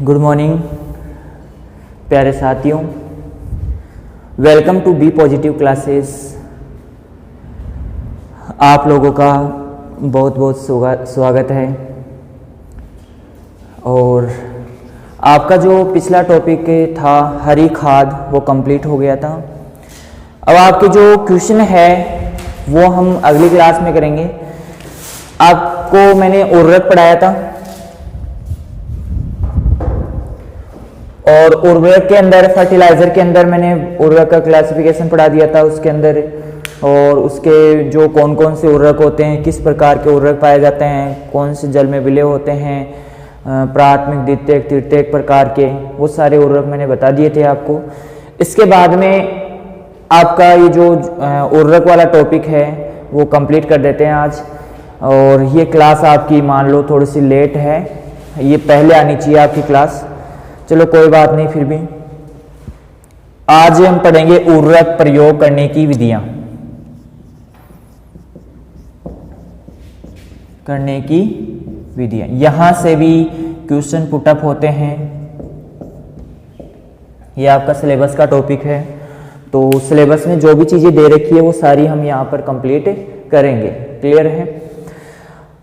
Good morning प्यारे साथियों, welcome to be positive classes. आप लोगों का बहुत बहुत स्वागत है। और आपका जो पिछला टॉपिक था हरी खाद वो कंप्लीट हो गया था। अब आपके जो क्वेश्चन है वो हम अगली क्लास में करेंगे। आपको मैंने उर्वरक पढ़ाया था और उर्वरक के अंदर फर्टिलाइजर के अंदर मैंने उर्वरक का क्लासिफिकेशन पढ़ा दिया था उसके अंदर, और उसके जो कौन कौन से उर्वरक होते हैं, किस प्रकार के उर्वरक पाए जाते हैं, कौन से जल में विलय होते हैं, प्राथमिक द्वितीयक तृतीयक प्रकार के, वो सारे उर्वरक मैंने बता दिए थे आपको। इसके बाद में आपका ये जो उर्वरक वाला टॉपिक है वो कंप्लीट कर देते हैं आज। और ये क्लास आपकी मान लो थोड़ी सी लेट है, ये पहले आनी चाहिए आपकी क्लास, चलो कोई बात नहीं। फिर भी आज हम पढ़ेंगे उर्वरक प्रयोग करने की विधियां, यहां से भी क्वेश्चन पुटअप होते हैं। ये आपका सिलेबस का टॉपिक है, तो सिलेबस में जो भी चीजें दे रखी है वो सारी हम यहां पर कंप्लीट करेंगे। क्लियर है?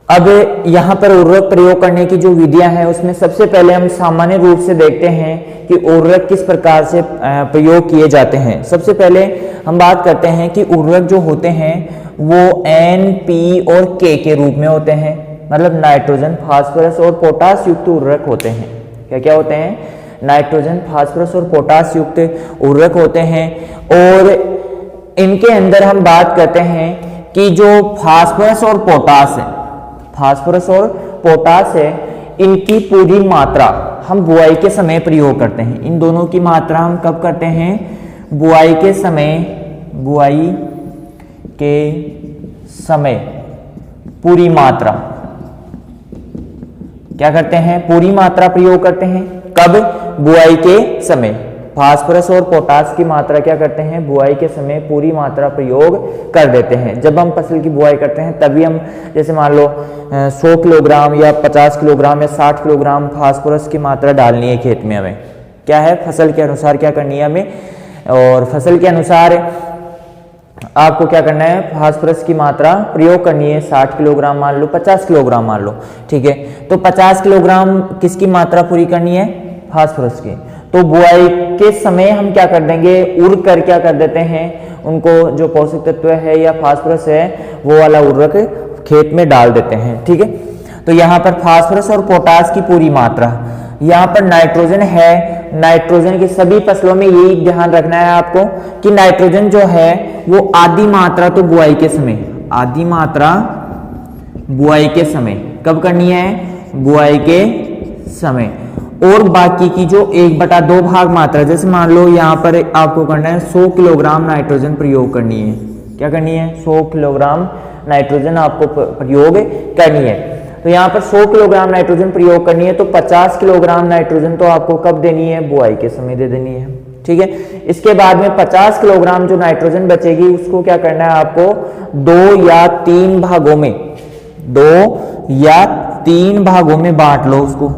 अब यहाँ पर उर्वरक प्रयोग करने की जो विधियां हैं उसमें सबसे पहले हम सामान्य रूप से देखते हैं कि उर्वरक किस प्रकार से प्रयोग किए जाते हैं। सबसे पहले हम बात करते हैं कि उर्वरक जो होते हैं वो N, P और K के रूप में होते हैं, मतलब नाइट्रोजन, फास्फोरस और पोटास युक्त उर्वरक होते हैं। क्या क्या होते हैं? नाइट्रोजन, फास्फोरस और पोटास युक्त उर्वरक होते हैं। और इनके अंदर हम बात करते हैं कि जो फास्फोरस और पोटास है, इनकी पूरी मात्रा हम बुआई के समय प्रयोग करते हैं। इन दोनों की मात्रा हम कब करते हैं? बुआई के समय पूरी मात्रा क्या करते हैं? पूरी मात्रा प्रयोग करते हैं। कब? बुआई के समय। फास्फोरस और पोटास की मात्रा क्या करते हैं? बुआई के समय पूरी मात्रा प्रयोग कर देते हैं। जब हम फसल की बुआई करते हैं तभी हम, जैसे मान लो 100 किलोग्राम या 50 किलोग्राम या 60 किलोग्राम फास्फोरस की मात्रा डालनी है खेत में, हमें क्या है, फसल के अनुसार क्या करनी है हमें, और फसल के अनुसार आपको क्या करना है, फास्फोरस की मात्रा प्रयोग करनी है। 60 किलोग्राम मान लो, 50 किलोग्राम मान लो, ठीक है। तो 50 किलोग्राम किसकी मात्रा पूरी करनी है? फास्फोरस की। तो बुआई के समय हम क्या कर देंगे, उड़ कर क्या कर देते हैं, उनको जो पोषक तत्व है या फास्फोरस है वो वाला उर्वरक खेत में डाल देते हैं, ठीक है। तो यहाँ पर फास्फोरस और पोटास की पूरी मात्रा, यहाँ पर नाइट्रोजन है, नाइट्रोजन की सभी फसलों में यही ध्यान रखना है आपको कि नाइट्रोजन जो है वो आधी मात्रा तो बुआई के समय, आधी मात्रा बुआई के समय कब करनी है? बुआई के समय। और बाकी की जो 1/2 भाग मात्रा, जैसे मान लो यहाँ पर आपको करना है 100 किलोग्राम नाइट्रोजन प्रयोग करनी है। क्या करनी है? 100 किलोग्राम नाइट्रोजन आपको प्रयोग करनी है। तो यहाँ पर 100 किलोग्राम नाइट्रोजन प्रयोग करनी है, तो 50 किलोग्राम नाइट्रोजन तो आपको कब देनी है? बुआई के समय दे देनी है, ठीक है। इसके बाद में 50 किलोग्राम जो नाइट्रोजन बचेगी उसको क्या करना है आपको? 2 या 3 भागों में बांट लो उसको,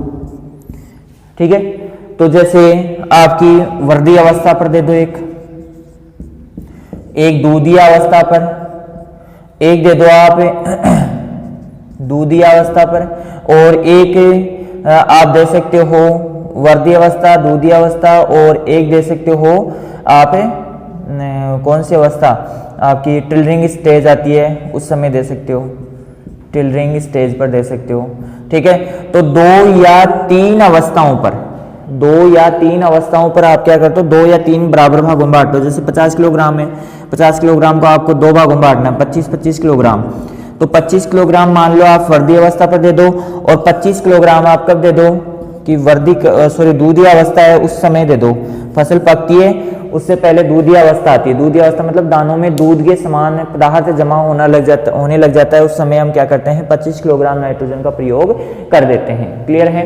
ठीक है। तो जैसे आपकी वर्दी अवस्था पर दे दो, एक दूधी अवस्था पर, एक दे दो आप दूधी अवस्था पर, और एक आप दे सकते हो वर्दी अवस्था, दूधी अवस्था, और एक दे सकते हो आप कौन सी अवस्था, आपकी टिलरिंग स्टेज आती है उस समय दे सकते हो, टिलरिंग स्टेज पर दे सकते हो, ठीक है। तो 2 या 3 अवस्थाओं पर आप क्या करते हो? 2 या 3 बराबर भागों में बांट दो। जैसे 50 किलोग्राम है, 50 किलोग्राम को आपको 2 भागों में बांटना है, 25-25 किलोग्राम। तो 25 किलोग्राम मान लो आप वर्दी अवस्था पर दे दो, और 25 किलोग्राम आप कब दे दो कि दूधी अवस्था है उस समय दे दो। फसल पकती है उससे पहले दूधी अवस्था आती है। दूधी अवस्था मतलब दानों में दूध के समान पदार्थ जमा होने लग जाता है, उस समय हम क्या करते हैं? 25 किलोग्राम नाइट्रोजन का प्रयोग कर देते हैं। क्लियर है?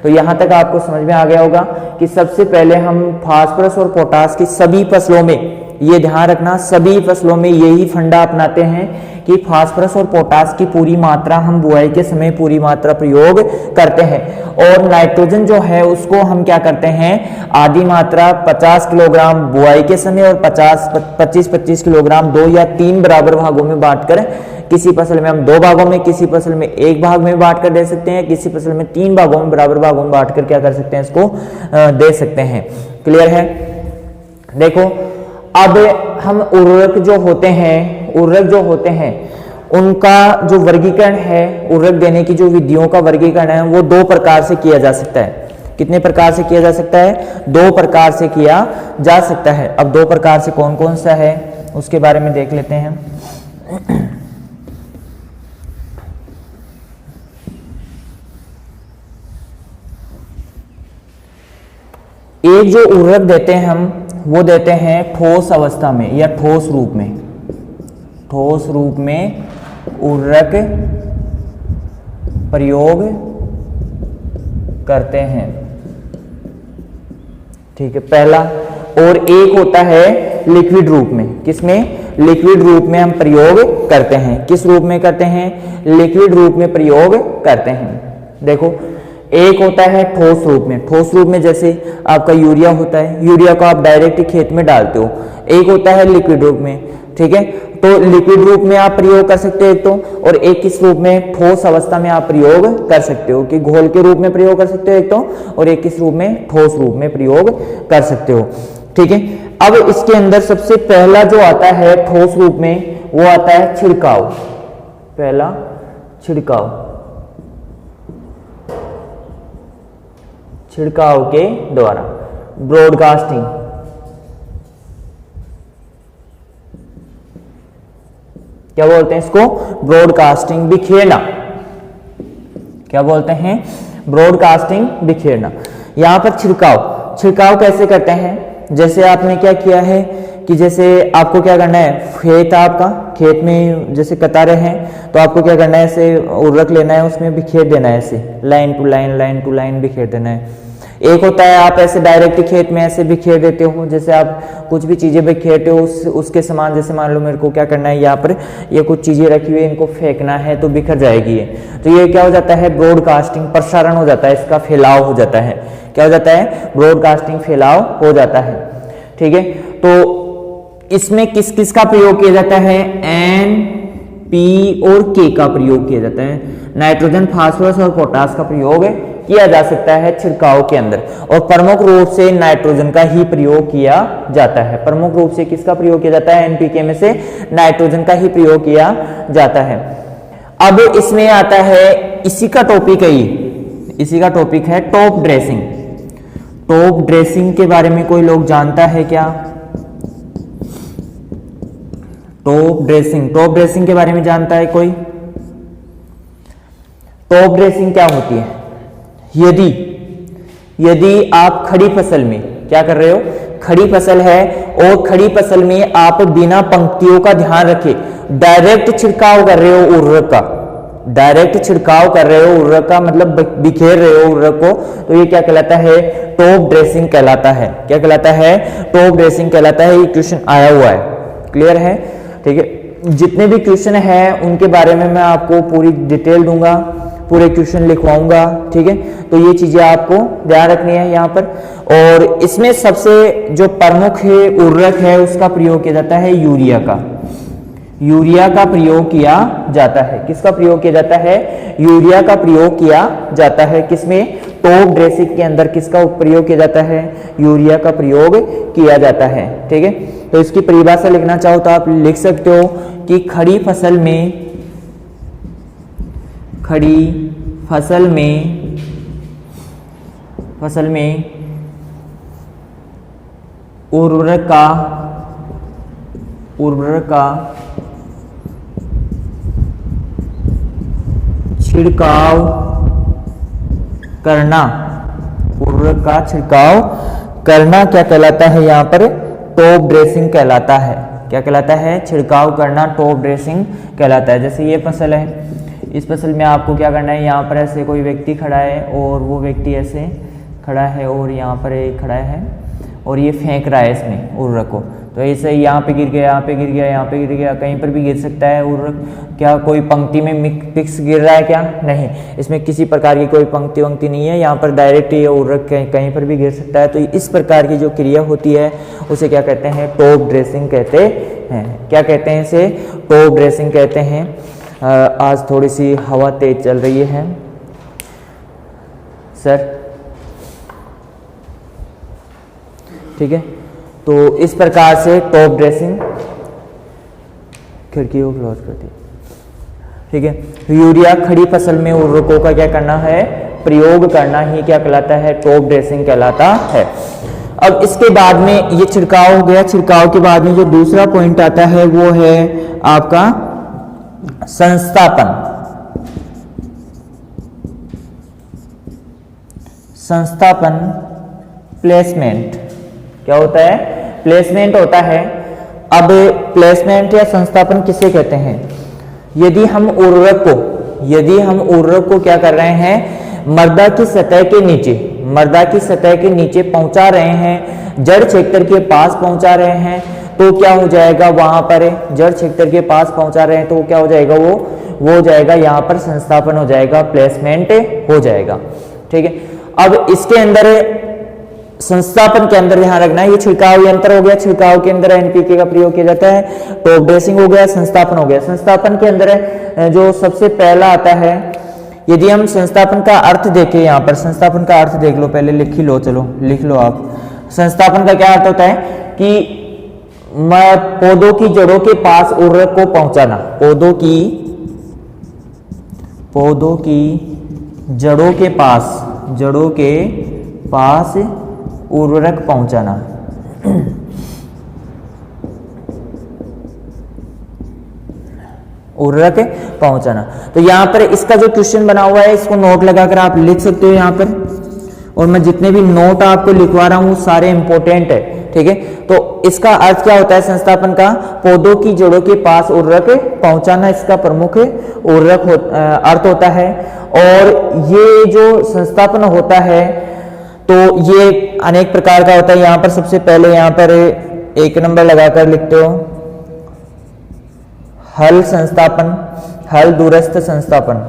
तो यहाँ तक आपको समझ में आ गया होगा कि सबसे पहले हम फास्फोरस और पोटास की सभी फसलों में ये ध्यान रखना, सभी फसलों में यही फंडा अपनाते हैं कि फास्फोरस और पोटास की पूरी मात्रा हम बुआई के समय पूरी मात्रा प्रयोग करते हैं, और नाइट्रोजन जो है उसको हम क्या करते हैं, आधी मात्रा 50 किलोग्राम बुआई के समय और 25-25 किलोग्राम 2 या 3 बराबर भागों में बांटकर, किसी फसल में हम 2 भागों में, किसी फसल में 1 भाग में बांट कर दे सकते हैं, किसी फसल में 3 भागों में बराबर भागों में बांट कर क्या कर सकते हैं, इसको दे सकते हैं। क्लियर है। देखो अब हम उर्वरक जो होते हैं उनका जो वर्गीकरण है, उर्वरक देने की जो विधियों का वर्गीकरण है वो 2 प्रकार से किया जा सकता है। कितने प्रकार से किया जा सकता है? 2 प्रकार से किया जा सकता है। अब 2 प्रकार से कौन कौन सा है उसके बारे में देख लेते हैं। एक जो उर्वरक देते हैं हम, वो देते हैं ठोस अवस्था में या ठोस रूप में। ठोस रूप में उर्वरक प्रयोग करते हैं, ठीक है, पहला। और एक होता है लिक्विड रूप में। किसमें? लिक्विड रूप में हम प्रयोग करते हैं। किस रूप में करते हैं? लिक्विड रूप में प्रयोग करते हैं। देखो एक होता है ठोस रूप में। ठोस रूप में जैसे आपका यूरिया होता है, यूरिया को आप डायरेक्ट खेत में डालते हो। एक होता है लिक्विड रूप में, ठीक है। तो लिक्विड रूप में आप प्रयोग कर सकते हो एक तो, और एक किस रूप में? ठोस अवस्था में आप प्रयोग कर सकते हो, कि घोल के रूप में प्रयोग कर सकते हो एक तो, और एक किस रूप में? ठोस रूप में प्रयोग कर सकते हो, ठीक है। अब इसके अंदर सबसे पहला जो आता है ठोस रूप में, वो आता है छिड़काव। पहला छिड़काव के द्वारा, ब्रॉडकास्टिंग। क्या बोलते हैं इसको? ब्रॉडकास्टिंग, बिखेरना। क्या बोलते हैं? ब्रॉडकास्टिंग, बिखेरना। यहां पर छिड़काव कैसे करते हैं? जैसे आपने क्या किया है कि जैसे आपको क्या करना है, खेत आपका, खेत में जैसे कतारें हैं, तो आपको क्या करना है, ऐसे उर्वरक लेना है, उसमें बिखेर देना है, ऐसे लाइन टू लाइन बिखेर देना है। एक होता है आप ऐसे डायरेक्ट खेत में ऐसे बिखेर देते हो, जैसे आप कुछ भी चीजें बिखेरते हो उसके समान, जैसे मान लो मेरे को क्या करना है, यहाँ पर ये कुछ चीजें रखी हुई है, इनको फेंकना है तो बिखर जाएगी ये। तो ये क्या हो जाता है? ब्रॉडकास्टिंग, प्रसारण हो जाता है, इसका फैलाव हो जाता है। क्या हो जाता है? ब्रॉडकास्टिंग, फैलाव हो जाता है, ठीक है। तो इसमें किस किस का प्रयोग किया जाता है? N, P और K का प्रयोग किया जाता है। नाइट्रोजन, फास्फोरस और पोटास का प्रयोग किया जा सकता है छिड़काव के अंदर, और प्रमुख रूप से नाइट्रोजन का ही प्रयोग किया जाता है। प्रमुख रूप से किसका प्रयोग किया जाता है? NPK में से नाइट्रोजन का ही प्रयोग किया जाता है। अब इसमें आता है, इसी का टॉपिक है टॉप ड्रेसिंग। टॉप ड्रेसिंग के बारे में कोई लोग जानता है क्या? टॉप ड्रेसिंग के बारे में जानता है कोई? टॉप ड्रेसिंग क्या होती है? यदि आप खड़ी फसल में क्या कर रहे हो, खड़ी फसल है, और खड़ी फसल में आप बिना पंक्तियों का ध्यान रखे डायरेक्ट छिड़काव कर रहे हो उर्वरक का, मतलब बिखेर रहे हो उर्वरक को, तो ये क्या कहलाता है? टॉप ड्रेसिंग कहलाता है। क्या कहलाता है? टॉप ड्रेसिंग कहलाता है। ये क्वेश्चन आया हुआ है, क्लियर है, ठीक है। जितने भी क्वेश्चन हैं उनके बारे में मैं आपको पूरी डिटेल दूंगा, पूरे क्वेश्चन लिखवाऊंगा, ठीक है। तो ये चीजें आपको ध्यान रखनी है यहाँ पर। और इसमें सबसे जो प्रमुख उर्वरक है उसका प्रयोग किया जाता है यूरिया का प्रयोग किया जाता है। किसका प्रयोग किया जाता है? यूरिया का प्रयोग किया जाता है। किसमें? टॉप ड्रेसिंग के अंदर किसका प्रयोग किया जाता है? यूरिया का प्रयोग किया जाता है, ठीक है। तो इसकी परिभाषा लिखना चाहो तो आप लिख सकते हो कि खड़ी फसल में उर्वरक का छिड़काव करना क्या कहलाता है? यहाँ पर टॉप ड्रेसिंग कहलाता है। क्या कहलाता है? छिड़काव करना टॉप ड्रेसिंग कहलाता है। जैसे ये फसल है, इस फसल में आपको क्या करना है, यहाँ पर ऐसे कोई व्यक्ति खड़ा है और वो व्यक्ति ऐसे खड़ा है और यहाँ पर एक खड़ा है और ये फेंक रहा है इसमें उर्वरक को, तो तो ऐसे यहाँ पे गिर गया, यहाँ पे गिर गया, यहाँ पे गिर गया, कहीं पर भी गिर सकता है उर्वरक। क्या कोई पंक्ति में फिक्स गिर रहा है क्या? नहीं, इसमें किसी प्रकार की कोई पंक्ति वंक्ति नहीं है, यहाँ पर डायरेक्ट ये उर्वरक कहीं पर भी गिर सकता है। तो इस प्रकार की जो क्रिया होती है उसे क्या कहते हैं? टॉप ड्रेसिंग कहते हैं। क्या कहते हैं इसे? टॉप ड्रेसिंग कहते हैं। आज थोड़ी सी हवा तेज चल रही है सर, ठीक है। तो इस प्रकार से टॉप ड्रेसिंग, खिड़की को क्लोज कर दी, ठीक है। यूरिया खड़ी फसल में उर्वरकों का क्या करना है? प्रयोग करना ही क्या कहलाता है? टॉप ड्रेसिंग कहलाता है। अब इसके बाद में ये छिड़काव हो गया। छिड़काव के बाद में जो दूसरा पॉइंट आता है वो है आपका संस्थापन। संस्थापन, प्लेसमेंट। क्या होता है? प्लेसमेंट होता है। अब प्लेसमेंट या संस्थापन किसे कहते हैं? यदि हम उर्वरक को क्या कर रहे हैं? मृदा की सतह के नीचे पहुंचा रहे हैं, जड़ क्षेत्र के पास पहुंचा रहे हैं, तो क्या हो जाएगा? वहां पर जड़ क्षेत्र के पास पहुंचा रहे हैं तो क्या हो जाएगा? वो हो जाएगा, यहाँ पर संस्थापन हो जाएगा, प्लेसमेंट हो जाएगा, ठीक है। अब इसके अंदर संस्थापन के अंदर ध्यान रखना है, ये छिड़काव यंत्र हो गया, छिड़काव के अंदर एनपीके का प्रयोग किया जाता है। टॉप ड्रेसिंग हो गया, संस्थापन हो गया। संस्थापन के अंदर जो सबसे पहला आता है, यदि हम संस्थापन का अर्थ देखें, यहाँ पर संस्थापन का अर्थ देख लो, पहले लिख ही लो, चलो लिख लो आप। संस्थापन का क्या अर्थ होता है कि पौधों की जड़ों के पास उर्वरक को पहुंचाना। पौधों की जड़ों के पास उर्वरक पहुंचाना। उर्वरक पहुंचाना। तो यहां पर इसका जो क्वेश्चन बना हुआ है इसको नोट लगाकर आप लिख सकते हो यहाँ पर, और मैं जितने भी नोट आपको लिखवा रहा हूं सारे इंपॉर्टेंट है, ठीक है। तो इसका अर्थ क्या होता है? संस्थापन का पौधों की जड़ों के पास उर्वरक पहुंचाना इसका प्रमुख अर्थ होता है। और ये जो संस्थापन होता है तो ये अनेक प्रकार का होता है। यहां पर सबसे पहले यहां पर 1 नंबर लगाकर लिखते हो, हल संस्थापन, हल दूरस्थ संस्थापन।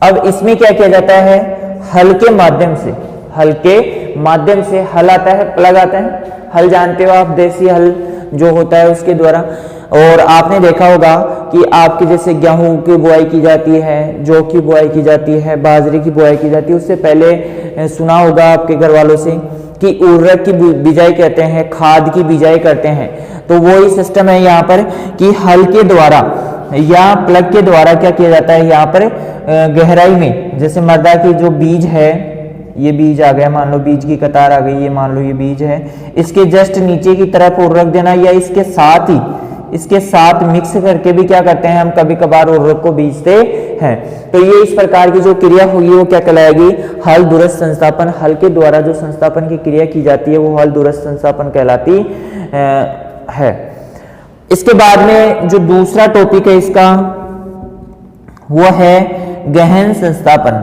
अब इसमें क्या किया जाता है? हल के माध्यम से हल आता है, प्लग आता है। हल जानते हो आप, देसी हल जो होता है उसके द्वारा। और आपने देखा होगा कि आपके जैसे गेहूं की बुआई की जाती है, जौ की बुआई की जाती है, बाजरे की बुआई की जाती है, उससे पहले सुना होगा आपके घर वालों से कि उर्वरक की बिजाई कहते हैं, खाद की बिजाई करते हैं। तो वही सिस्टम है यहाँ पर कि हल के द्वारा या प्लग के द्वारा क्या किया जाता है? यहाँ पर गहराई में, जैसे मृदा की जो बीज है, ये बीज आ गया, मान लो बीज की कतार आ गई, ये मान लो ये बीज है, इसके जस्ट नीचे की तरफ उर्वरक देना, या इसके साथ मिक्स करके भी क्या करते हैं हम? कभी कभार उर्वरक को बीजते हैं। तो ये इस प्रकार की जो क्रिया होगी वो क्या कहलाएगी? हल दूरस्थ संस्थापन। हल के द्वारा जो संस्थापन की क्रिया की जाती है वो हल दूरस्थ संस्थापन कहलाती है। इसके बाद में जो दूसरा टॉपिक है इसका वो है गहन संस्थापन।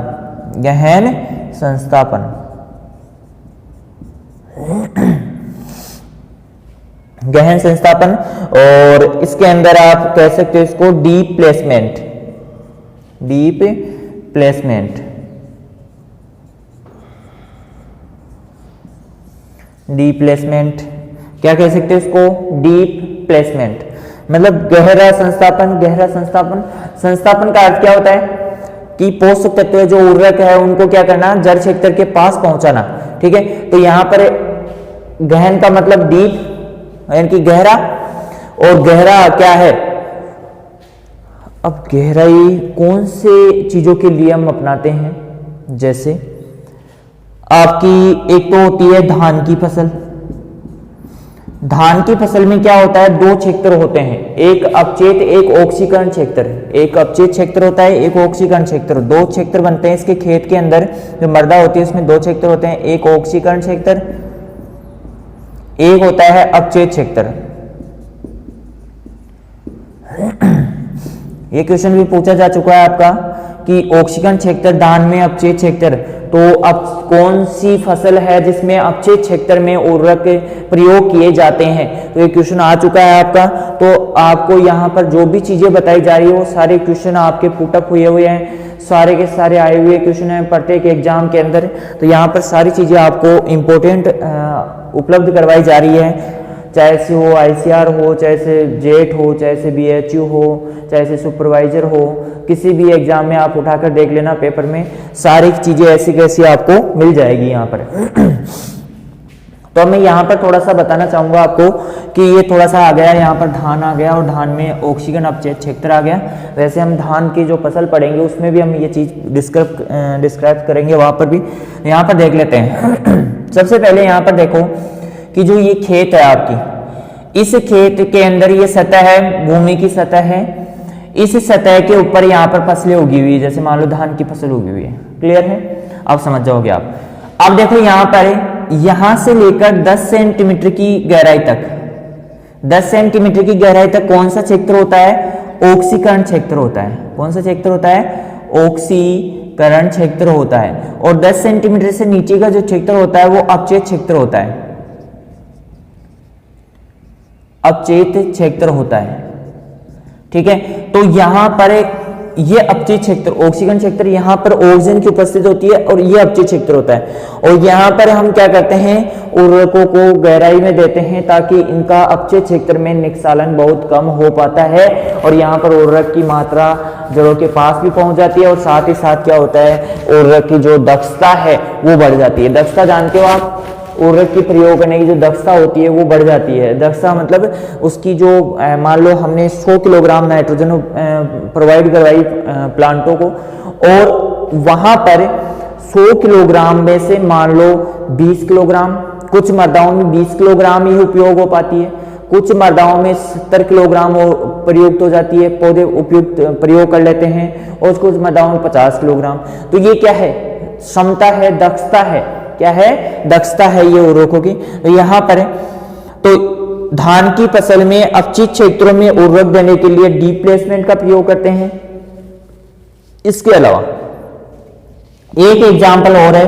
गहन संस्थापन, और इसके अंदर आप कह सकते हो इसको डीप प्लेसमेंट। क्या कह सकते हो इसको? डीप प्लेसमेंट, मतलब गहरा संस्थापन। संस्थापन का अर्थ क्या होता है कि पोषक तत्व जो उर्वरक है उनको क्या करना? जड़ क्षेत्र के पास पहुंचाना, ठीक है। तो यहां पर गहन का मतलब डीप यानी कि गहरा, और गहरा क्या है? अब गहराई कौन से चीजों के लिए हम अपनाते हैं? जैसे आपकी एक तो होती है धान की फसल। धान की फसल में क्या होता है? 2 क्षेत्र होते हैं, एक अपचेत एक ऑक्सीकरण क्षेत्र। एक अपचेत क्षेत्र होता है, एक ऑक्सीकरण क्षेत्र। 2 क्षेत्र बनते हैं इसके खेत के अंदर। जो मृदा होती है उसमें 2 क्षेत्र होते हैं, एक ऑक्सीकरण क्षेत्र, एक होता है अपचेत क्षेत्र। ये क्वेश्चन भी पूछा जा चुका है आपका कि ऑक्सीकरण क्षेत्र धान में, अपचेत क्षेत्र। तो अब कौन सी फसल है जिसमें अपचयी क्षेत्र में उर्वरक प्रयोग किए जाते हैं, तो ये क्वेश्चन आ चुका है आपका। तो आपको यहाँ पर जो भी चीजें बताई जा रही है वो सारे क्वेश्चन आपके पुटअप हुए हैं, सारे के सारे आए हुए क्वेश्चन हैं प्रत्येक एग्जाम के अंदर। तो यहाँ पर सारी चीजें आपको इम्पोर्टेंट उपलब्ध करवाई जा रही है, चाहे से वो आईसीआर हो, चाहे से जेट हो, चाहे से बीएचयू हो, चाहे से सुपरवाइजर हो, किसी भी एग्जाम में आप उठाकर देख लेना पेपर में, सारी चीजें ऐसी कैसी आपको मिल जाएगी यहाँ पर। तो मैं यहाँ पर थोड़ा सा बताना चाहूंगा आपको कि ये थोड़ा सा आ गया, यहाँ पर धान आ गया और धान में ऑक्सीजन अपचय क्षेत्र आ गया। वैसे हम धान की जो फसल पढ़ेंगे उसमें भी हम ये चीज डिस्क्राइब करेंगे, वहां पर भी यहाँ पर देख लेते हैं। सबसे पहले यहाँ पर देखो कि जो ये खेत है आपकी, इस खेत के अंदर ये सतह है, भूमि की सतह है, इस सतह के ऊपर यहाँ पर फसलें उगी हुई है, जैसे मान लो धान की फसल उगी हुई है। क्लियर है, अब समझ जाओगे आप। अब देखो यहाँ पर, यहां से लेकर 10 सेंटीमीटर की गहराई तक, 10 सेंटीमीटर की गहराई तक कौन सा क्षेत्र होता है? ऑक्सीकरण क्षेत्र होता है। कौन सा क्षेत्र होता है? ऑक्सीकरण क्षेत्र होता है। और 10 सेंटीमीटर से नीचे का जो क्षेत्र होता है वो अपचयित क्षेत्र होता है, अपचयित क्षेत्र होता है। ठीक है, तो यहां पर ये अपचयित क्षेत्र, ऑक्सीजन क्षेत्र, यहां पर ऑक्सीजन की उपस्थिति होती है और ये अपचयित क्षेत्र होता है। और यहां पर हम क्या करते हैं, उर्वरकों को गहराई में देते हैं ताकि इनका अपचयित क्षेत्र में निस्सालन बहुत कम हो पाता है और यहाँ पर उर्वरक की मात्रा जड़ों के पास भी पहुंच जाती है और साथ ही साथ क्या होता है, उर्वरक की जो दक्षता है वो बढ़ जाती है। दक्षता जानते हो आप, उर्वरक की प्रयोग करने की जो दक्षता होती है वो बढ़ जाती है। दक्षता मतलब उसकी जो मान लो हमने 100 किलोग्राम नाइट्रोजन प्रोवाइड करवाई प्लांटों को और वहां पर 100 किलोग्राम में से मान लो 20 किलोग्राम, कुछ मृदाओं में 20 किलोग्राम ही उपयोग हो पाती है, कुछ मृदाओं में 70 किलोग्राम प्रयुक्त हो जाती है, पौधे उपयुक्त प्रयोग कर लेते हैं, और कुछ मृदाओं में 50 किलोग्राम। तो ये क्या है? क्षमता है, दक्षता है। क्या है? दक्षता है ये उर्वरकों की। तो यहां पर तो धान की फसल में अपचित क्षेत्रों में उर्वरक देने के लिए डीप प्लेसमेंट का प्रयोग करते हैं। इसके अलावा एक एग्जाम्पल और है,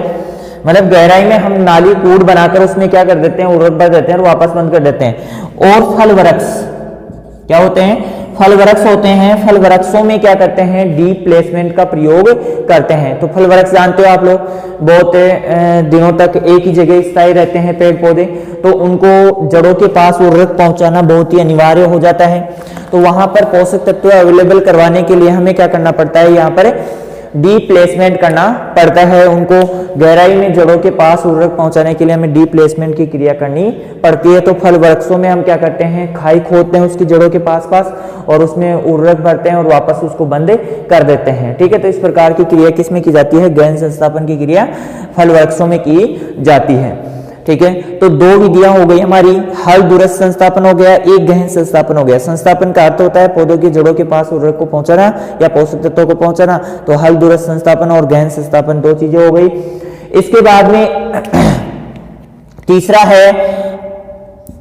मतलब गहराई में हम नाली कूड़ बनाकर उसमें क्या कर देते हैं, उर्वरक भर देते हैं और वापस बंद कर देते हैं। और फल वृक्ष क्या होते हैं? फल वृक्ष होते हैं। फल वृक्षों में क्या करते हैं? डीप प्लेसमेंट का प्रयोग करते हैं। तो फल वृक्ष जानते हो आप लोग, बहुत दिनों तक एक ही जगह स्थायी रहते हैं पेड़ पौधे, तो उनको जड़ों के पास उर्वरक पहुंचाना बहुत ही अनिवार्य हो जाता है। तो वहां पर पोषक तत्व अवेलेबल करवाने के लिए हमें क्या करना पड़ता है, यहाँ पर डीप प्लेसमेंट करना पड़ता है। उनको गहराई में जड़ों के पास उर्वरक पहुंचाने के लिए हमें डीप प्लेसमेंट की क्रिया करनी पड़ती है। तो फल वृक्षों में हम क्या करते हैं, खाई खोदते हैं उसकी जड़ों के पास और उसमें उर्वरक भरते हैं और वापस उसको बंद कर देते हैं। ठीक है, तो इस प्रकार की क्रिया किसमें की जाती है? गहन संस्थापन की क्रिया फल वृक्षों में की जाती है। ठीक है, तो दो विधियां हो गई हमारी, हल दूरस्थ संस्थापन हो गया, एक गहन संस्थापन हो गया। संस्थापन का अर्थ होता है पौधों की जड़ों के पास उर्वरक को पहुंचाना या पोषक तत्वों को पहुंचाना। तो हल दूरस्थ संस्थापन और गहन संस्थापन दो चीजें हो गई। इसके बाद में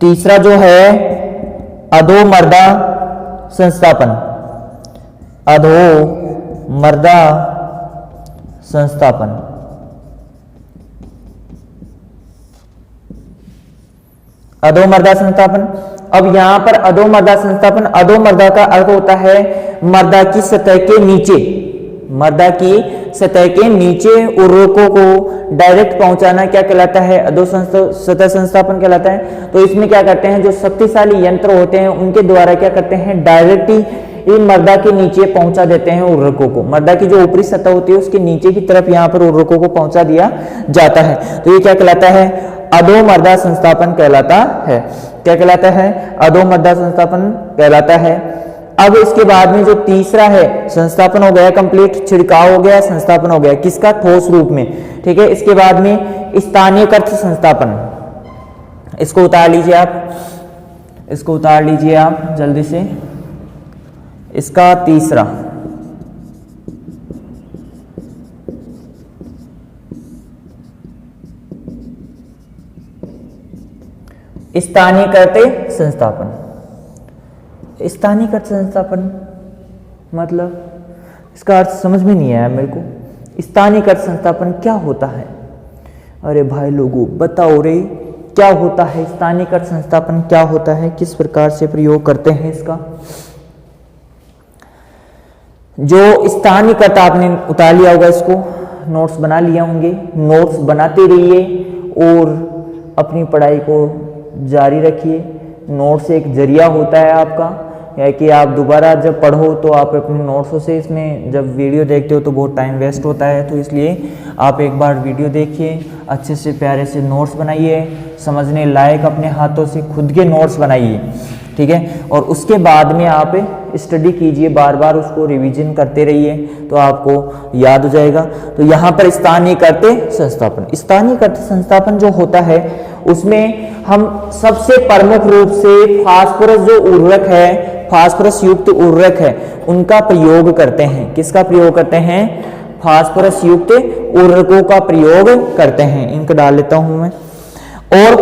तीसरा जो है अधोमर्दा संस्थापन। अधोमर्दा संस्थापन, अधोमर्दा संस्थापन। अब यहां पर अधोमर्दा संस्थापन, अधोमर्दा का अर्थ होता है मर्दा की सतह के नीचे, मर्दा की सतह के नीचे उर्वरकों को डायरेक्ट पहुंचाना क्या कहलाता है? अधोसतह संस्थापन कहलाता है। तो इसमें क्या करते हैं, जो शक्तिशाली यंत्र होते हैं उनके द्वारा क्या करते हैं, डायरेक्ट ही मर्दा के नीचे पहुंचा देते हैं उर्वरकों को। मर्दा की जो ऊपरी सतह होती है उसके नीचे की तरफ यहाँ पर उर्वरकों को पहुंचा दिया जाता है। तो ये क्या कहलाता है? अधोमर्दा संस्थापन कहलाता है। क्या कहलाता है? अधोमर्दा संस्थापन कहलाता है। अब इसके बाद में जो तीसरा है, संस्थापन हो गया कंप्लीट, छिड़काव हो गया, संस्थापन हो गया किसका? ठोस रूप में। ठीक है, इसके बाद में स्थानीयकृत संस्थापन, इसको उतार लीजिए आप, इसको उतार लीजिए आप जल्दी से। इसका तीसरा स्थानीयकृत संस्थापन। स्थानीयकृत संस्थापन मतलब इसका अर्थ समझ में नहीं आया मेरे को। स्थानीयकृत संस्थापन क्या होता है? अरे भाई लोगों बताओ रे, क्या होता है स्थानीयकृत संस्थापन? क्या होता है, किस प्रकार से प्रयोग करते हैं इसका? जो स्थानीयकृत आपने उतार लिया होगा, इसको नोट्स बना लिया होंगे, नोट्स बनाते रहिए और अपनी पढ़ाई को जारी रखिए। नोट्स एक जरिया होता है आपका, या कि आप दोबारा जब पढ़ो तो आप अपने नोट्सों से, इसमें जब वीडियो देखते हो तो बहुत टाइम वेस्ट होता है, तो इसलिए आप एक बार वीडियो देखिए, अच्छे से प्यारे से नोट्स बनाइए, समझने लायक अपने हाथों से खुद के नोट्स बनाइए, ठीक है। और उसके बाद में आप स्टडी कीजिए, बार बार उसको रिवीजन करते रहिए तो आपको याद हो जाएगा। तो यहाँ पर स्थानीयकृत संस्थापन, स्थानीयकृत संस्थापन जो होता है उसमें हम सबसे प्रमुख रूप से फास्फोरस जो उर्वरक है, फास्फोरस युक्त उर्वरक है, उनका प्रयोग करते हैं। किसका प्रयोग करते हैं? फास्फोरस युक्त उर्वरकों का प्रयोग करते हैं। इनको डाल लेता हूं मैं। और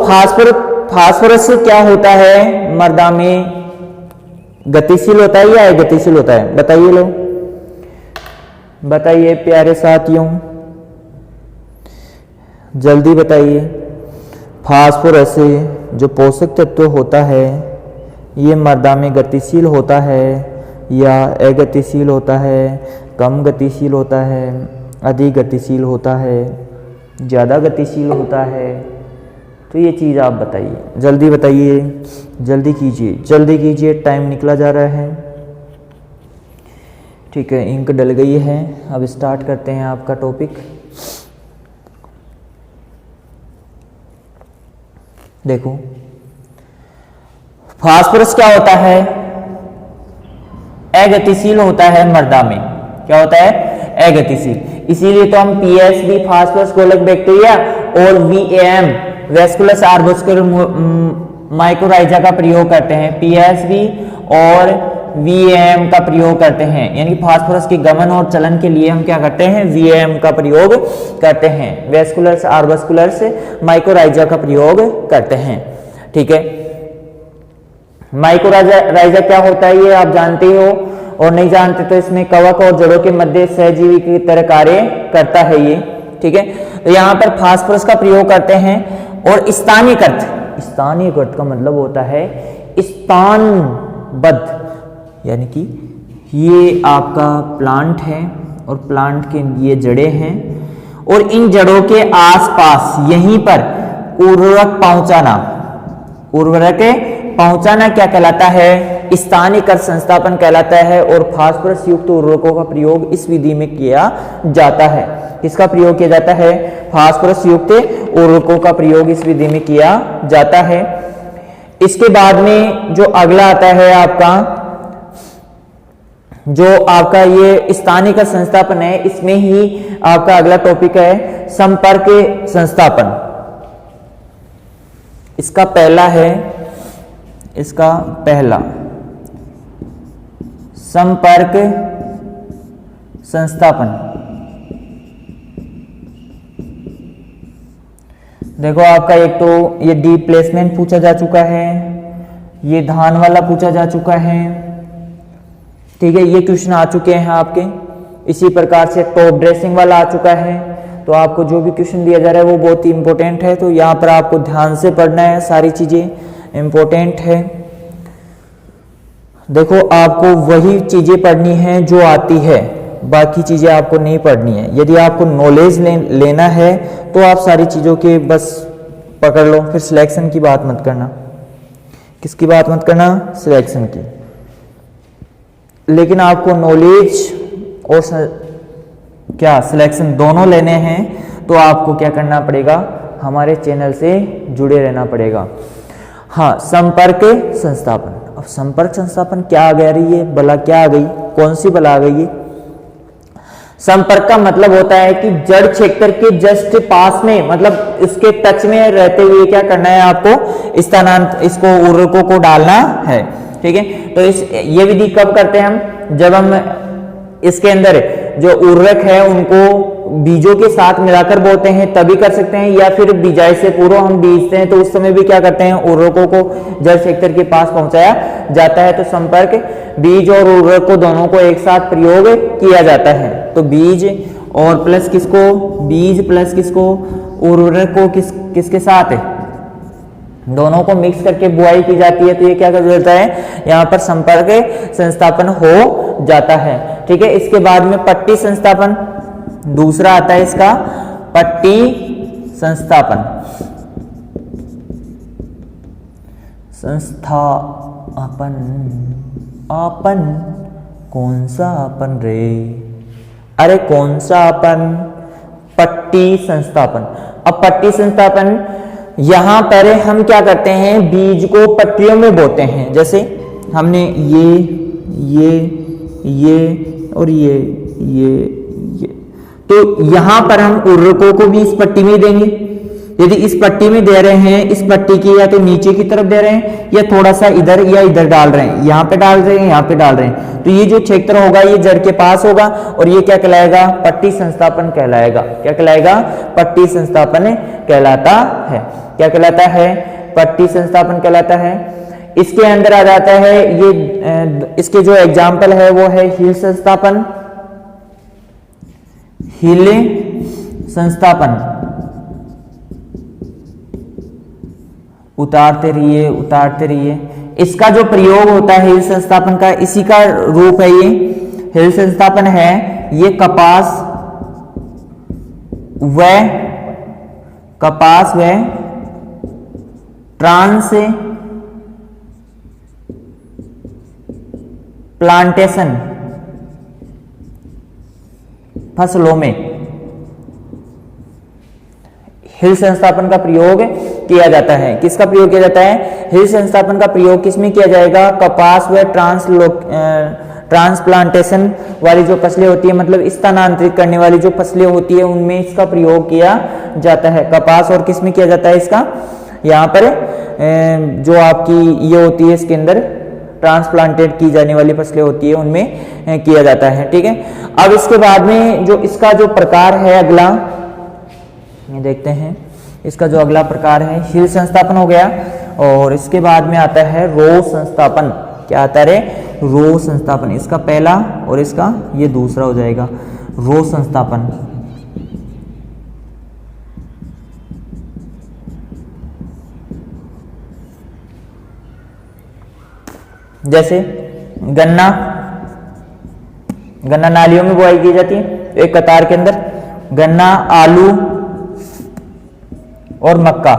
फास्फोरस से क्या होता है? मृदा में गतिशील होता है या अगतिशील होता है? बताइए लोग, बताइए प्यारे साथियों, जल्दी बताइए। फास्फोरस जो पोषक तत्व होता है ये मृदा में गतिशील होता है या अगतिशील होता है, कम गतिशील होता है, अधिक गतिशील होता है, ज़्यादा गतिशील होता है? तो ये चीज़ आप बताइए, जल्दी बताइए, जल्दी कीजिए, जल्दी कीजिए, टाइम निकला जा रहा है। ठीक है, इंक डल गई है। अब स्टार्ट करते हैं आपका टॉपिक। देखो, फास्फोरस क्या होता है? अगतिशील होता है मृदा में। क्या होता है? अगतिशील। इसीलिए तो हम पीएसबी फास्फोरस गोलक बैक्टीरिया और वीएम वेस्कुलस आर्बोस्कुलर माइक्रोराइजा का प्रयोग करते हैं। पीएसबी और वीएम का प्रयोग करते हैं, यानी फास्फोरस के गमन और चलन के लिए हम क्या करते हैं? वीएम का प्रयोग करते हैं, वेस्कुलस आर्बोस्कुलर्स माइक्रोराइजा का प्रयोग करते हैं। ठीक है, माइक्रोराइजा क्या होता है ये आप जानते हो, और नहीं जानते तो इसमें कवक और जड़ों के मध्य सहजीवी की तरह कार्य करता है ये। ठीक है, तो यहाँ पर फास्फोरस का प्रयोग करते हैं। और स्थानीयकृत, स्थानीयकृत का मतलब होता है स्थानबद्ध, यानी कि ये आपका प्लांट है और प्लांट के ये जड़ें हैं और इन जड़ों के आसपास यहीं पर उर्वरक पहुंचाना, उर्वरक पहुंचाना क्या कहलाता है? स्थानीयकृत संस्थापन कहलाता है। और फास्फोरस युक्त उर्वरकों का प्रयोग इस विधि में किया जाता है। किसका प्रयोग किया जाता है? फास्फोरस युक्त उर्वरकों का प्रयोग इस विधि में किया जाता है। इसके बाद में जो अगला आता है आपका, जो आपका ये स्थानीयकृत संस्थापन है, इसमें ही आपका अगला टॉपिक है संपर्क संस्थापन। इसका पहला है, इसका पहला संपर्क संस्थापन। देखो आपका एक तो ये डीप प्लेसमेंट पूछा जा चुका है, ये धान वाला पूछा जा चुका है। ठीक है, ये क्वेश्चन आ चुके हैं आपके। इसी प्रकार से टॉप ड्रेसिंग वाला आ चुका है। तो आपको जो भी क्वेश्चन दिया जा रहा है वो बहुत ही इंपॉर्टेंट है, तो यहाँ पर आपको ध्यान से पढ़ना है, सारी चीजें इंपॉर्टेंट है। देखो आपको वही चीजें पढ़नी है जो आती है, बाकी चीजें आपको नहीं पढ़नी है। यदि आपको नॉलेज लेना है तो आप सारी चीजों के बस पकड़ लो, फिर सिलेक्शन की बात मत करना। किसकी बात मत करना? सिलेक्शन की। लेकिन आपको नॉलेज और क्या सिलेक्शन दोनों लेने हैं तो आपको क्या करना पड़ेगा? हमारे चैनल से जुड़े रहना पड़ेगा। हाँ, संपर्क संस्थापन। अब संपर्क संस्थापन क्या आ गया रही है? बला क्या आ गई? कौन सी बला आ गई? संपर्क का मतलब होता है कि जड़ क्षेत्र के जस्ट पास में, मतलब इसके टच में रहते हुए क्या करना है आपको? इसको उर्वरकों को डालना है। ठीक है, तो ये विधि कब करते हैं हम? जब हम इसके अंदर जो उर्वरक है उनको बीजों के साथ मिलाकर बोते हैं तभी कर सकते हैं, या फिर बिजाई से पूर्व हम बीजते हैं तो उस समय भी क्या करते हैं? उर्वरकों को जड़ क्षेत्र के पास पहुंचाया जाता है। तो संपर्क बीज और उर्वरक को दोनों को एक साथ प्रयोग किया जाता है। तो बीज और प्लस किसको, बीज प्लस किसको, उर्वरक को किसके साथ है, दोनों को मिक्स करके बुआई की जाती है। तो ये क्या कर जाता है, यहाँ पर संपर्क संस्थापन हो जाता है। ठीक है, इसके बाद में पट्टी संस्थापन दूसरा आता है इसका, पट्टी संस्थापन। संस्थापन, आपन, कौन सा अपन रे, अरे कौन सा अपन, पट्टी संस्थापन। अब पट्टी संस्थापन यहां पर हम क्या करते हैं, बीज को पट्टियों में बोते हैं। जैसे हमने ये और ये, तो यहां पर हम उर्वरकों को भी इस पट्टी में देंगे। यदि इस पट्टी में दे रहे हैं, इस पट्टी की या तो नीचे की तरफ दे रहे हैं या थोड़ा सा इधर या इधर डाल रहे हैं, यहाँ पे डाल रहे हैं, यहाँ पे डाल रहे हैं, तो ये जो क्षेत्र होगा ये जड़ के पास होगा और ये क्या कहलाएगा, पट्टी संस्थापन कहलाएगा। क्या कहलाएगा, पट्टी संस्थापन कहलाता है। क्या कहलाता है, पट्टी संस्थापन कहलाता है। इसके अंदर आ जाता है ये, इसके जो एग्जाम्पल है वो है हिल संस्थापन, हिल संस्थापन, उतारते रहिए। इसका जो प्रयोग होता है हिल संस्थापन का, इसी का रूप है ये हिल संस्थापन है। ये कपास व ट्रांसप्लांटेशन फसलों में हिल संस्थापन का प्रयोग किया जाता है। किसका प्रयोग किया जाता है, हिल संस्थापन का प्रयोग किसमें किया जाएगा, कपास व ट्रांसप्लांटेशन वाली जो फसलें होती है, मतलब स्थानांतरित करने वाली जो फसलें होती है उनमें इसका प्रयोग किया जाता है। कपास और किसमें किया जाता है इसका, यहाँ पर जो आपकी ये होती है इसके अंदर ट्रांसप्लांटेड की जाने वाली फसलें होती है उनमें किया जाता है। ठीक है, अब इसके बाद में जो इसका जो प्रकार है अगला, ये देखते हैं, इसका जो अगला प्रकार है हिल संस्थापन हो गया और इसके बाद में आता है रो संस्थापन। क्या आता है, रो संस्थापन। इसका पहला और इसका ये दूसरा हो जाएगा, रो संस्थापन। जैसे गन्ना नालियों में बुआई की जाती है, एक कतार के अंदर गन्ना, आलू और मक्का,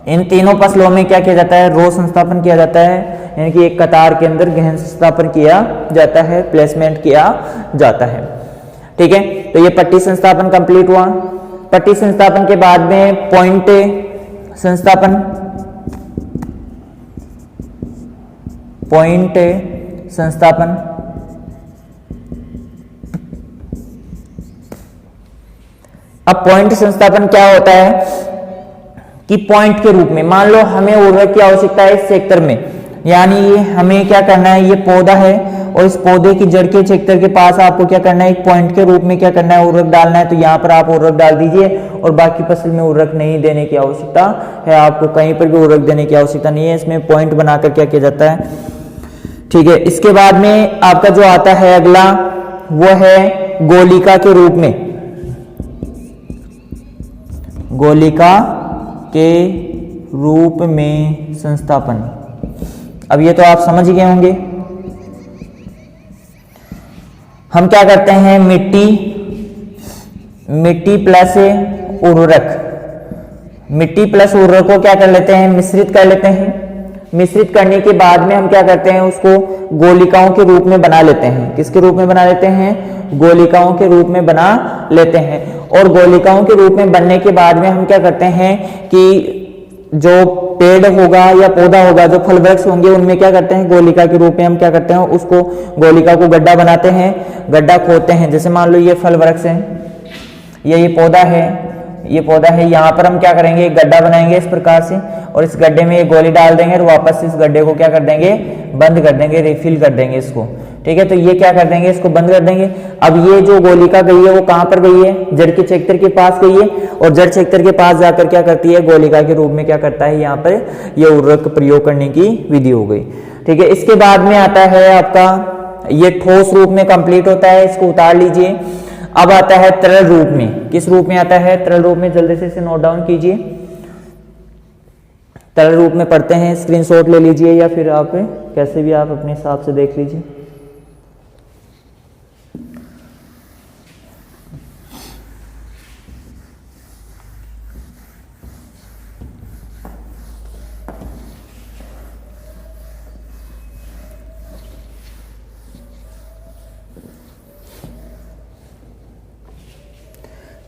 इन तीनों फसलों में क्या किया जाता है, रो संस्थापन किया जाता है, यानी कि एक कतार के अंदर गहन संस्थापन किया जाता है, प्लेसमेंट किया जाता है। ठीक है, तो ये पट्टी संस्थापन कंप्लीट हुआ। पट्टी संस्थापन के बाद में पॉइंट संस्थापन, पॉइंट संस्थापन। अब पॉइंट संस्थापन क्या होता है कि पॉइंट के रूप में, मान लो हमें उर्वरक की आवश्यकता है इस क्षेत्र में, यानी ये हमें क्या करना है, ये पौधा है और इस पौधे की जड़ के क्षेत्र के पास आपको क्या करना है, एक पॉइंट के रूप में क्या करना है, उर्वरक डालना है। तो यहाँ पर आप उर्वरक डाल दीजिए और बाकी फसल में उर्वरक नहीं देने की आवश्यकता है, आपको कहीं पर भी उर्वरक देने की आवश्यकता नहीं है। इसमें पॉइंट बनाकर क्या किया जाता है। ठीक है, इसके बाद में आपका जो आता है अगला वो है गोलिका के रूप में, गोलिका के रूप में संस्थापन। अब ये तो आप समझ गए होंगे। हम क्या करते हैं, मिट्टी प्लस उर्वरक, मिट्टी प्लस उर्वरक को क्या कर लेते हैं, मिश्रित कर लेते हैं। मिश्रित करने के बाद में हम क्या करते हैं, उसको गोलिकाओं के रूप में बना लेते हैं। किसके रूप में बना लेते हैं, गोलिकाओं के रूप में बना लेते हैं। और गोलिकाओं के रूप में बनने के बाद में हम क्या करते हैं कि जो पेड़ होगा या पौधा होगा, जो फल वृक्ष होंगे, उनमें क्या करते हैं, गोलिका के रूप में हम क्या करते हैं, उसको गोलिका को गड्ढा बनाते हैं, गड्ढा खोदते हैं। जैसे मान लो ये फल वृक्ष है, ये पौधा है, ये पौधा है, यहाँ पर हम क्या करेंगे, एक गड्ढा बनाएंगे इस प्रकार से और इस गड्ढे में एक गोली डाल देंगे और वापस इस गड्ढे को क्या कर देंगे, बंद कर देंगे, रिफिल कर देंगे इसको। ठीक है, तो ये क्या कर देंगे, इसको बंद कर देंगे। अब ये जो गोलिका गई है वो कहाँ पर गई है, जड़ के क्षेत्र के पास गई है और जड़ क्षेत्र के पास जाकर क्या करती है, गोलिका के रूप में क्या करता है, यहाँ पर ये उर्वरक प्रयोग करने की विधि हो गई। ठीक है, इसके बाद में आता है आपका ये ठोस रूप में कंप्लीट होता है, इसको उतार लीजिए। अब आता है तरल रूप में। किस रूप में आता है? तरल रूप में। जल्दी से इसे नोट डाउन कीजिए। तरल रूप में पढ़ते हैं, स्क्रीनशॉट ले लीजिए या फिर आप कैसे भी आप अपने हिसाब से देख लीजिए।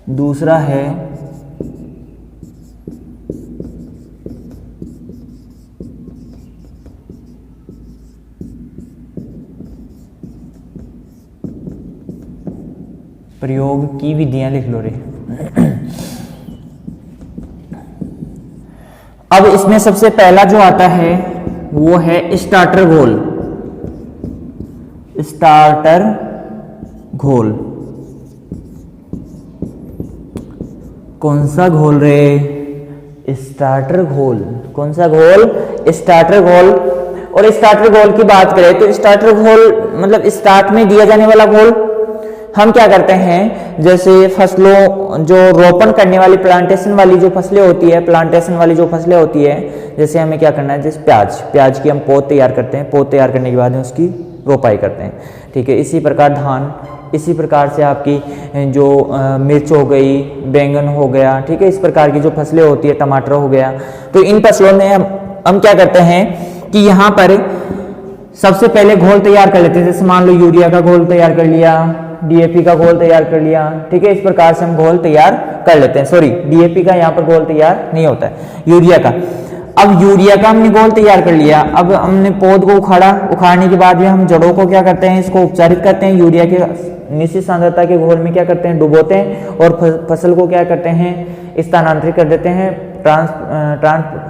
दूसरा है प्रयोग की विधियां, लिख लो रे। अब इसमें सबसे पहला जो आता है वो है स्टार्टर घोल। स्टार्टर घोल कौन सा घोल रे? स्टार्टर घोल। कौन सा घोल? स्टार्टर घोल। और स्टार्टर घोल की बात करें तो स्टार्टर घोल मतलब स्टार्ट में दिया जाने वाला घोल। हम क्या करते हैं, जैसे फसलों जो रोपण करने वाली प्लांटेशन वाली जो फसलें होती है, प्लांटेशन वाली जो फसलें होती है, जैसे हमें क्या करना है, जैसे प्याज की हम पौध तैयार करते हैं, पौध तैयार करने के बाद हम उसकी रोपाई करते हैं, ठीक है। इसी प्रकार धान, इसी प्रकार से आपकी जो मिर्च हो गई, बैंगन हो गया, ठीक है, इस प्रकार की जो फसलें होती है, टमाटर हो गया, तो इन फसलों में हम क्या करते हैं कि यहाँ पर सबसे पहले घोल तैयार कर लेते हैं। जैसे मान लो यूरिया का घोल तैयार कर लिया, डीएपी का घोल तैयार कर लिया, ठीक है, इस प्रकार से हम घोल तैयार कर लेते हैं। सॉरी, डीएपी का यहाँ पर घोल तैयार नहीं होता है, यूरिया का। अब यूरिया का हमने घोल तैयार कर लिया। अब हमने पौध को उखाड़ा, उखाड़ने के बाद में हम जड़ों को क्या करते हैं, इसको उपचारित करते हैं, यूरिया के निश्चित सांद्रता के घोल में क्या करते हैं, डुबोते हैं और फसल को क्या करते हैं, स्थानांतरित कर देते हैं,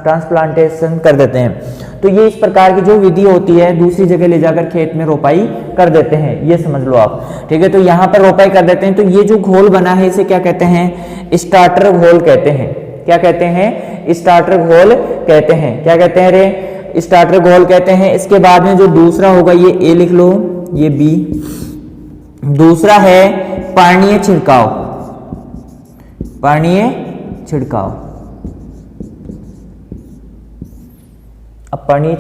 ट्रांसप्लांटेशन कर देते हैं। तो ये इस प्रकार की जो विधि होती है, दूसरी जगह ले जाकर खेत में रोपाई कर देते हैं, ये समझ लो आप, ठीक है। तो यहाँ पर रोपाई कर देते हैं। तो ये जो घोल बना है इसे क्या कहते हैं, स्टार्टर घोल कहते हैं। क्या कहते हैं? स्टार्टर घोल कहते हैं। क्या कहते हैं रे? स्टार्टर घोल कहते हैं। इसके बाद में जो दूसरा होगा, ये ए लिख लो, ये बी। दूसरा है पानीय छिड़काव। पानीय छिड़काव। अब पानीय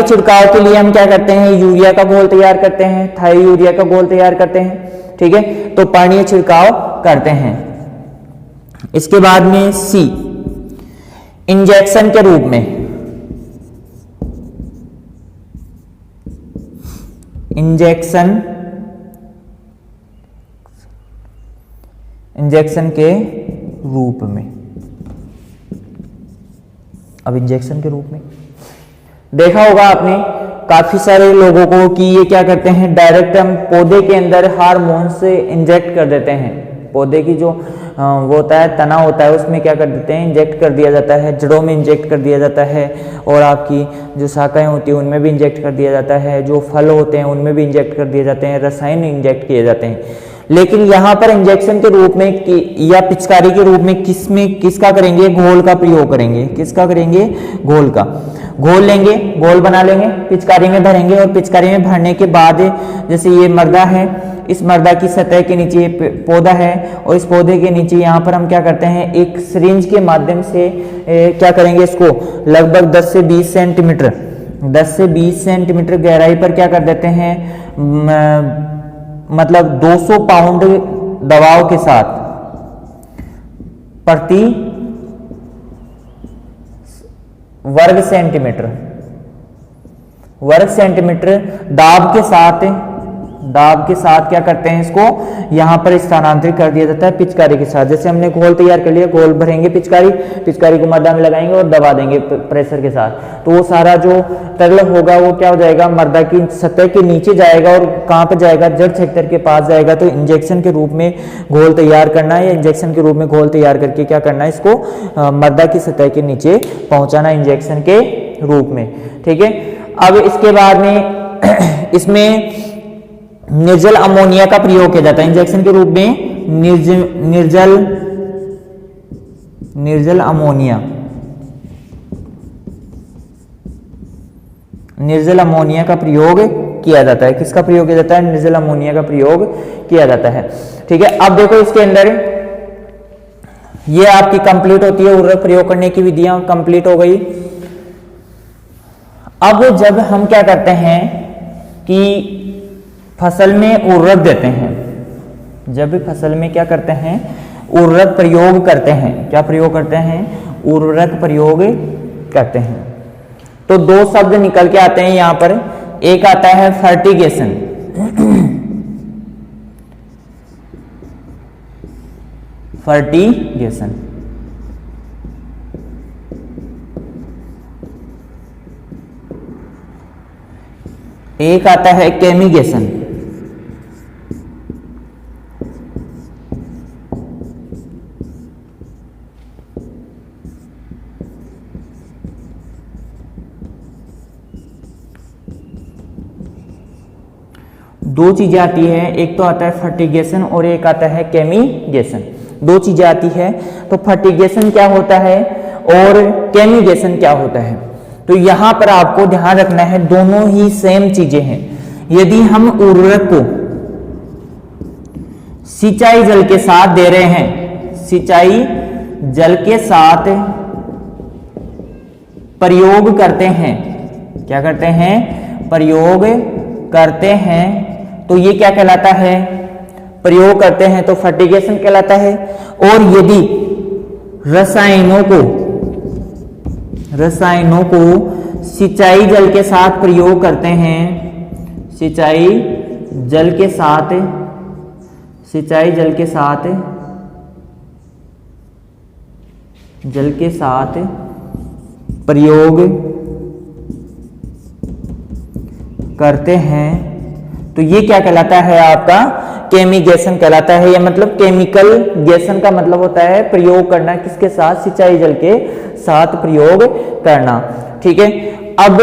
छिड़काव के लिए हम क्या करते हैं, यूरिया का घोल तैयार करते हैं, थाई यूरिया का घोल तैयार करते हैं, ठीक है। तो पानीय छिड़काव करते हैं। इसके बाद में सी, इंजेक्शन के रूप में। इंजेक्शन के रूप में। अब इंजेक्शन के रूप में देखा होगा आपने काफी सारे लोगों को कि ये क्या करते हैं, डायरेक्ट हम पौधे के अंदर हार्मोन से इंजेक्ट कर देते हैं। पौधे की जो वो होता है, तना होता है, उसमें क्या कर देते हैं, इंजेक्ट कर दिया जाता है, जड़ों में इंजेक्ट कर दिया जाता है, और आपकी जो शाखाएं होती हैं उनमें भी इंजेक्ट कर दिया जाता है, जो फल होते हैं उनमें भी इंजेक्ट कर दिए जाते हैं, रसायन इंजेक्ट किए जाते हैं। लेकिन यहाँ पर इंजेक्शन के रूप में या पिचकारी के रूप में किसका करेंगे, घोल का प्रयोग करेंगे। किसका करेंगे? घोल का। घोल लेंगे, घोल बना लेंगे, पिचकारी में भरेंगे, और पिचकारी में भरने के बाद जैसे ये मर्दा है, इस मर्दा की सतह के नीचे पौधा है, और इस पौधे के नीचे यहाँ पर हम क्या करते हैं, एक सिरिंज के माध्यम से क्या करेंगे, इसको लगभग 10 से 20 सेंटीमीटर गहराई पर क्या कर देते हैं, मतलब 200 पाउंड दबाव के साथ प्रति वर्ग सेंटीमीटर दाब के साथ क्या करते हैं, इसको यहां पर स्थानांतरित कर दिया जाता है पिचकारी के साथ। जैसे हमने घोल तैयार कर लिया, घोल भरेंगे पिचकारी को मर्दा में लगाएंगे और दबा देंगे प्रेशर के साथ, तो वो सारा जो तरल होगा वो क्या हो जाएगा, मर्दा की सतह के नीचे जाएगा, और कहां पर जाएगा, जड़ क्षेत्र के पास जाएगा। तो इंजेक्शन के रूप में घोल तैयार करना है, या इंजेक्शन के रूप में घोल तैयार करके क्या करना है, इसको मर्दा की सतह के नीचे पहुंचाना इंजेक्शन के रूप में, ठीक है। अब इसके बाद में इसमें निर्जल अमोनिया का प्रयोग किया जाता है इंजेक्शन के रूप में। निर्जल अमोनिया का प्रयोग किया जाता है। किसका प्रयोग किया जाता है? निर्जल अमोनिया का प्रयोग किया जाता है। ठीक है, अब देखो इसके अंदर ये आपकी कंप्लीट होती है, उर्वरक प्रयोग करने की विधियां कंप्लीट हो गई। अब जब हम क्या करते हैं कि फसल में उर्वरक देते हैं, जब भी फसल में क्या करते हैं? उर्वरक प्रयोग करते हैं। क्या प्रयोग करते हैं? उर्वरक प्रयोग करते हैं। तो दो शब्द निकल के आते हैं यहां पर। एक आता है फर्टिगेशन, फर्टिगेशन, एक आता है केमिगेशन। दो चीजें आती है, एक तो आता है फर्टिगेशन और एक आता है केमिगेशन। दो चीजें आती है। तो फर्टिगेशन क्या होता है और केमिगेशन क्या होता है? तो यहां पर आपको ध्यान रखना है, दोनों ही सेम चीजें हैं। यदि हम उर्वरक को सिंचाई जल के साथ दे रहे हैं, सिंचाई जल के साथ प्रयोग करते हैं, क्या करते हैं? प्रयोग करते हैं, तो ये क्या कहलाता है? प्रयोग करते हैं, तो फर्टिगेशन कहलाता है। और यदि रसायनों को सिंचाई जल के साथ प्रयोग करते हैं, सिंचाई जल के साथ प्रयोग करते हैं, तो ये क्या कहलाता है? आपका केमिगेशन कहलाता है। या मतलब केमिकल गेशन का मतलब होता है प्रयोग करना, किसके साथ? सिंचाई जल के साथ प्रयोग करना। ठीक है, अब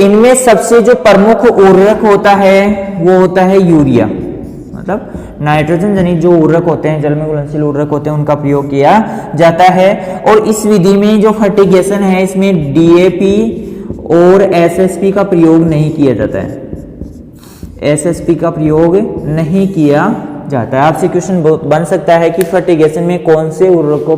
इनमें सबसे जो प्रमुख उर्वरक होता है वो होता है यूरिया। मतलब नाइट्रोजन जनित जो उर्वरक होते हैं, जल में घुलनशील उर्वरक होते हैं, उनका प्रयोग किया जाता है। और इस विधि में जो फर्टिगेशन है, इसमें डीएपी और एसएसपी का प्रयोग नहीं किया जाता है। एसएसपी का प्रयोग नहीं किया जाता है। आपसे क्वेश्चन बन सकता है कि फर्टिगेशन में कौन से उर्वरक को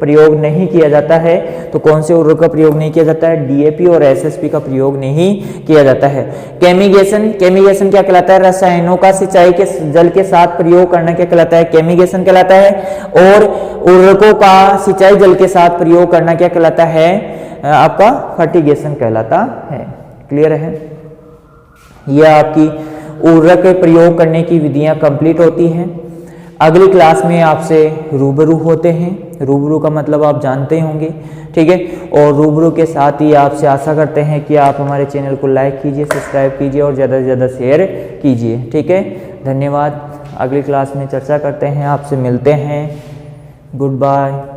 प्रयोग नहीं किया जाता है? तो कौन से उर्वरक का प्रयोग नहीं किया जाता है? डीएपी और एसएसपी का प्रयोग नहीं किया जाता है। केमिगेशन क्या कहलाता है? रसायनों का सिंचाई के जल के साथ प्रयोग करना क्या कहलाता है? केमिगेशन कहलाता है। और उर्वरकों का सिंचाई जल के साथ प्रयोग करना क्या कहलाता है? आपका फर्टिगेशन कहलाता है। क्लियर है? यह आपकी उर्वरक प्रयोग करने की विधियां कंप्लीट होती हैं। अगली क्लास में आपसे रूबरू होते हैं। रूबरू का मतलब आप जानते होंगे। ठीक है, और रूबरू के साथ ही आपसे आशा करते हैं कि आप हमारे चैनल को लाइक कीजिए, सब्सक्राइब कीजिए और ज़्यादा से ज़्यादा शेयर कीजिए। ठीक है, धन्यवाद। अगली क्लास में चर्चा करते हैं, आपसे मिलते हैं। Good bye.